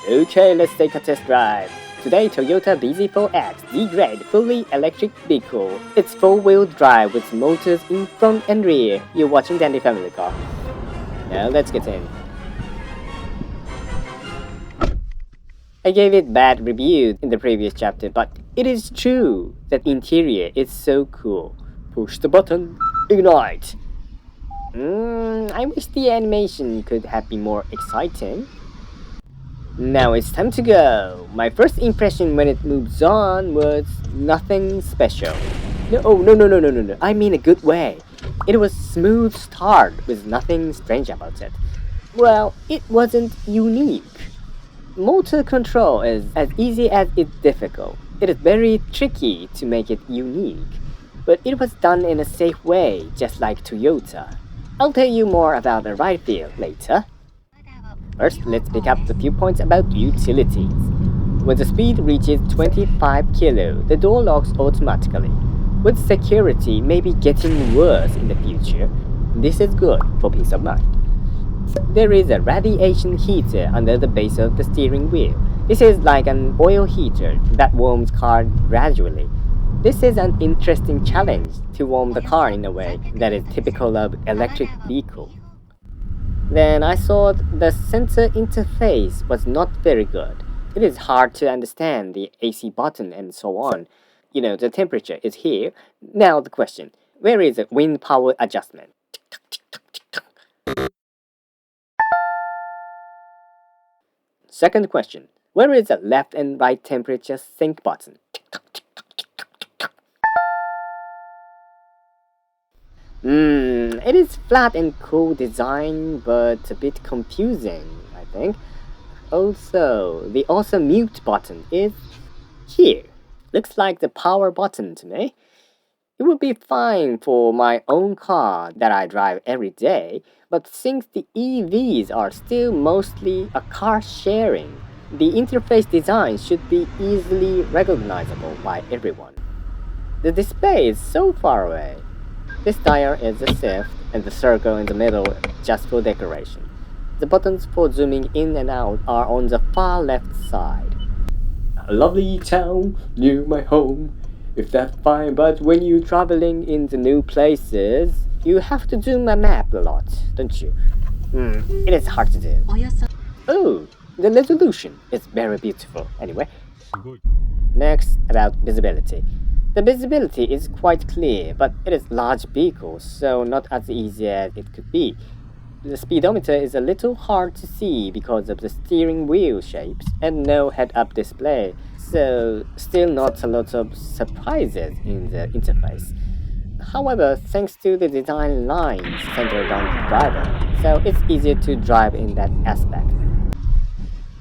Okay, let's take a test drive. Today, Toyota bZ4X D-grade fully electric vehicle. It's four-wheel drive with motors in front and rear. You're watching Dandy Family Car. Now let's get in. I gave it bad reviews in the previous chapter, but it is true that interior is so cool. Push the button, ignite. I wish the animation could have been more exciting. Now it's time to go. My first impression when it moves on was nothing special. No. I mean a good way. It was smooth start with nothing strange about it. Well, it wasn't unique. Motor control is as easy as it's difficult. It is very tricky to make it unique. But it was done in a safe way, just like Toyota. I'll tell you more about the ride feel later. First, let's pick up the few points about utilities. When the speed reaches 25 km, the door locks automatically. With security maybe getting worse in the future, this is good for peace of mind. There is a radiation heater under the base of the steering wheel. This is like an oil heater that warms car gradually. This is an interesting challenge to warm the car in a way that is typical of electric vehicle. Then I saw the sensor interface was not very good. It is hard to understand the AC button and so on. You know, the temperature is here. Now the question, where is the wind power adjustment? Second question, where is the left and right temperature sync button? It is flat and cool design, but a bit confusing, I think. Also, the awesome mute button is here. Looks like the power button to me. It would be fine for my own car that I drive every day, but since the EVs are still mostly a car sharing, the interface design should be easily recognizable by everyone. The display is so far away. This dial is the shift and the circle in the middle just for decoration. The buttons for zooming in and out are on the far left side. A lovely town near my home. If that's fine, but when you're traveling in the new places, you have to zoom a map a lot, don't you? It is hard to do. Oh, the resolution is very beautiful. Anyway, next about visibility. The visibility is quite clear, but it is large vehicle, so not as easy as it could be. The speedometer is a little hard to see because of the steering wheel shapes and no head-up display, so still not a lot of surprises in the interface. However, thanks to the design lines centered on the driver, so it's easier to drive in that aspect.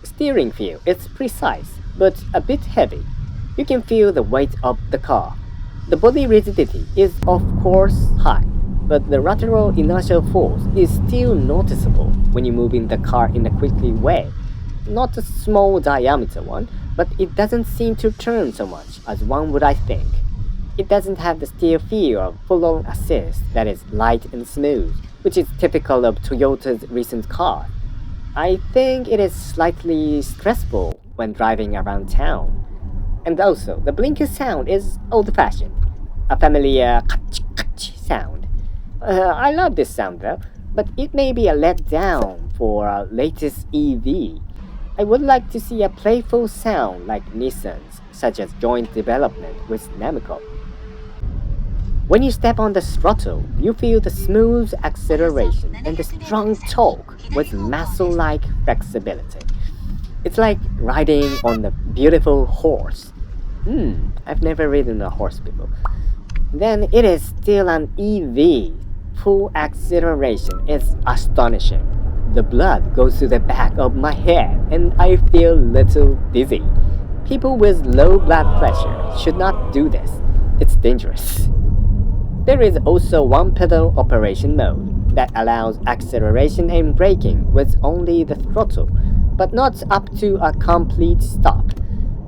Steering feel is precise, but a bit heavy. You can feel the weight of the car. The body rigidity is of course high, but the lateral inertial force is still noticeable when you move in the car in a quickly way. Not a small diameter one, but it doesn't seem to turn so much as one would I think. It doesn't have the steer feel of full-on assist that is light and smooth, which is typical of Toyota's recent car. I think it is slightly stressful when driving around town. And also, the blinker sound is old-fashioned, a familiar katch sound. I love this sound though, but it may be a letdown for our latest EV. I would like to see a playful sound like Nissan's, such as joint development with Namco. When you step on the throttle, you feel the smooth acceleration and the strong torque with muscle-like flexibility. It's like riding on a beautiful horse. I've never ridden a horse before. Then it is still an EV. Full acceleration is astonishing. The blood goes to the back of my head and I feel a little dizzy. People with low blood pressure should not do this. It's dangerous. There is also one pedal operation mode that allows acceleration and braking with only the throttle, but not up to a complete stop.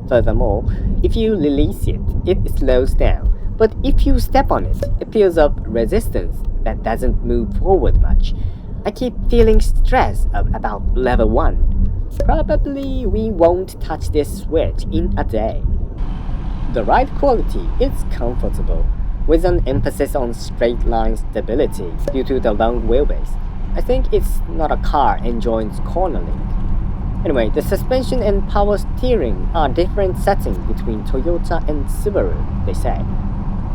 Furthermore, if you release it, it slows down, but if you step on it, it feels a resistance that doesn't move forward much. I keep feeling stressed about level 1. Probably we won't touch this switch in a day. The ride quality is comfortable, with an emphasis on straight line stability due to the long wheelbase. I think it's not a car enjoys cornering. Anyway, the suspension and power steering are different settings between Toyota and Subaru, they say.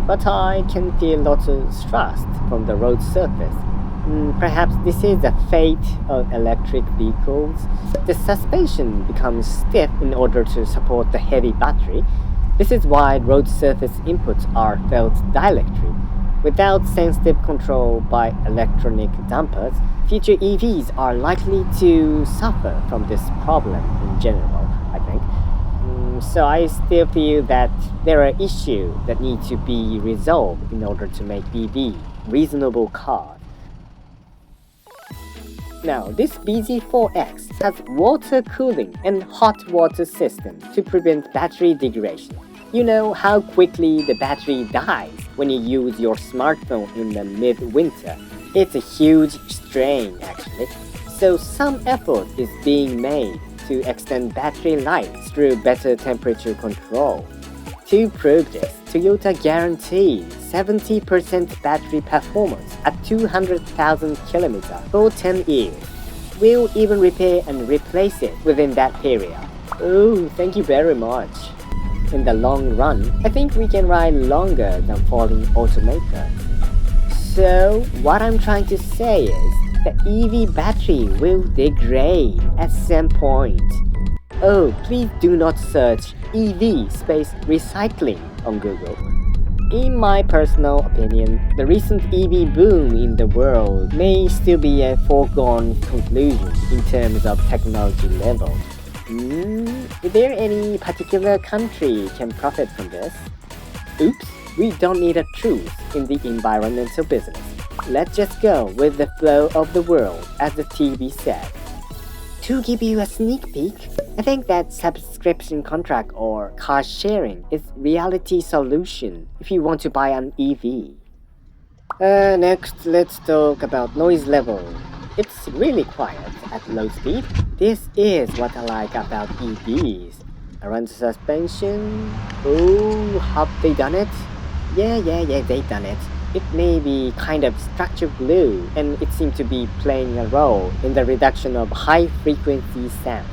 But I can feel lots of thrust from the road surface. Perhaps this is the fate of electric vehicles. The suspension becomes stiff in order to support the heavy battery. This is why road surface inputs are felt dielectric. Without sensitive control by electronic dampers, future EVs are likely to suffer from this problem in general, I think. So I still feel that there are issues that need to be resolved in order to make EV reasonable cars. Now, this bZ4X has water cooling and hot water system to prevent battery degradation. You know how quickly the battery dies when you use your smartphone in the mid-winter. It's a huge strain actually. So some effort is being made to extend battery life through better temperature control. To prove this, Toyota guarantees 70% battery performance at 200,000 km for 10 years. We'll even repair and replace it within that period. Oh, thank you very much. In the long run, I think we can ride longer than falling automakers. So, what I'm trying to say is, the EV battery will degrade at some point. Oh, please do not search EV space recycling on Google. In my personal opinion, the recent EV boom in the world may still be a foregone conclusion in terms of technology level. Is there any particular country can profit from this? Oops, we don't need a truce in the environmental business. Let's just go with the flow of the world, as the TV said. To give you a sneak peek, I think that subscription contract or car sharing is reality solution if you want to buy an EV. Next, let's talk about noise level. It's really quiet at low speed. This is what I like about EVs. Around the suspension, oh, have they done it? Yeah, they done it. It may be kind of structure glue, and it seems to be playing a role in the reduction of high-frequency sound.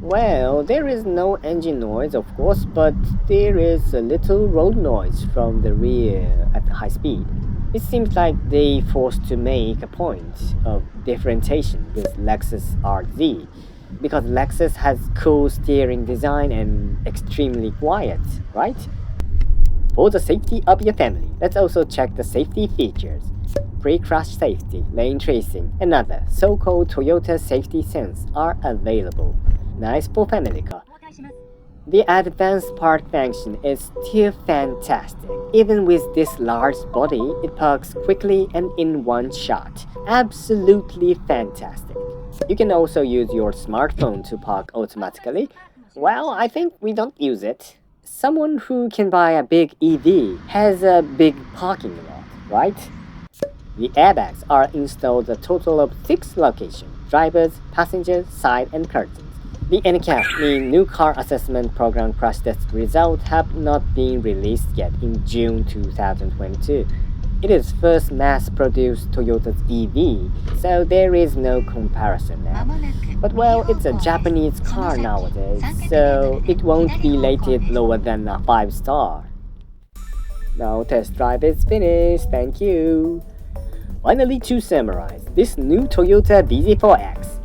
Well, there is no engine noise, of course, but there is a little road noise from the rear at high speed. It seems like they forced to make a point of differentiation with Lexus RZ, because Lexus has cool steering design and extremely quiet, right? For the safety of your family, let's also check the safety features. Pre-crash safety, lane tracing, and other so-called Toyota safety sense are available. Nice for family car. The advanced park function is still fantastic. Even with this large body, it parks quickly and in one shot. Absolutely fantastic. You can also use your smartphone to park automatically. Well, I think we don't use it. Someone who can buy a big EV has a big parking lot, right? The airbags are installed at a total of 6 locations: drivers, passengers, side, and curtains. The NCAP, the New Car Assessment Program crash test results have not been released yet in June 2022. It is first mass-produced Toyota's EV, so there is no comparison now. But well, it's a Japanese car nowadays, so it won't be rated lower than a 5-star. Now test drive is finished, thank you. Finally, to summarize, this new Toyota bZ4X.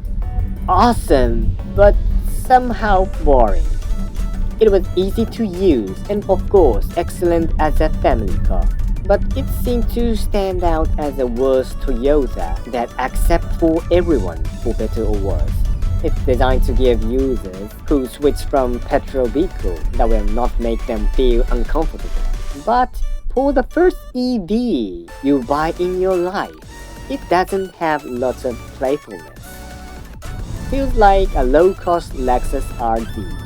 Awesome, but somehow boring. It was easy to use and of course excellent as a family car. But it seemed to stand out as a worst Toyota that accepts for everyone, for better or worse. It's designed to give users who switch from petrol vehicle that will not make them feel uncomfortable. But for the first EV you buy in your life, it doesn't have lots of playfulness. Feels like a low-cost Lexus RZ.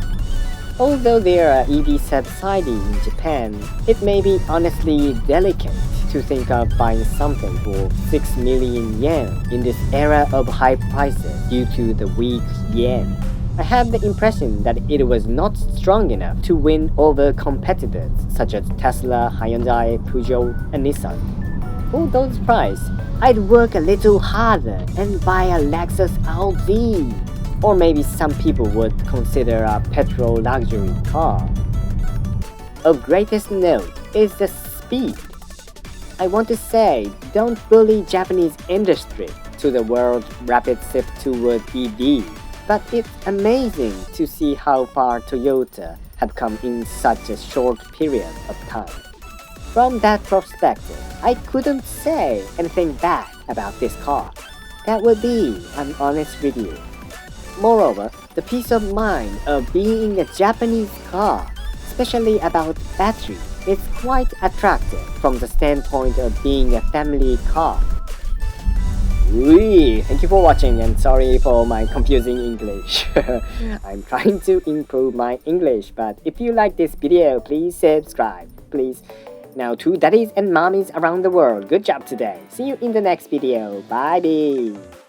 Although there are EV subsidies in Japan, it may be honestly delicate to think of buying something for 6 million yen in this era of high prices due to the weak yen. I have the impression that it was not strong enough to win over competitors such as Tesla, Hyundai, Peugeot, and Nissan. For those prices, I'd work a little harder and buy a Lexus LV. Or maybe some people would consider a petrol luxury car. Of greatest note is the speed. I want to say, don't bully Japanese industry to the world's rapid shift toward EV. But it's amazing to see how far Toyota have come in such a short period of time. From that perspective, I couldn't say anything bad about this car. That would be an honest review. Moreover, the peace of mind of being in a Japanese car, especially about battery, is quite attractive from the standpoint of being a family car. Thank you for watching and sorry for my confusing English. I'm trying to improve my English, but if you like this video, please subscribe, please. Now to daddies and mommies around the world, good job today. See you in the next video. Bye.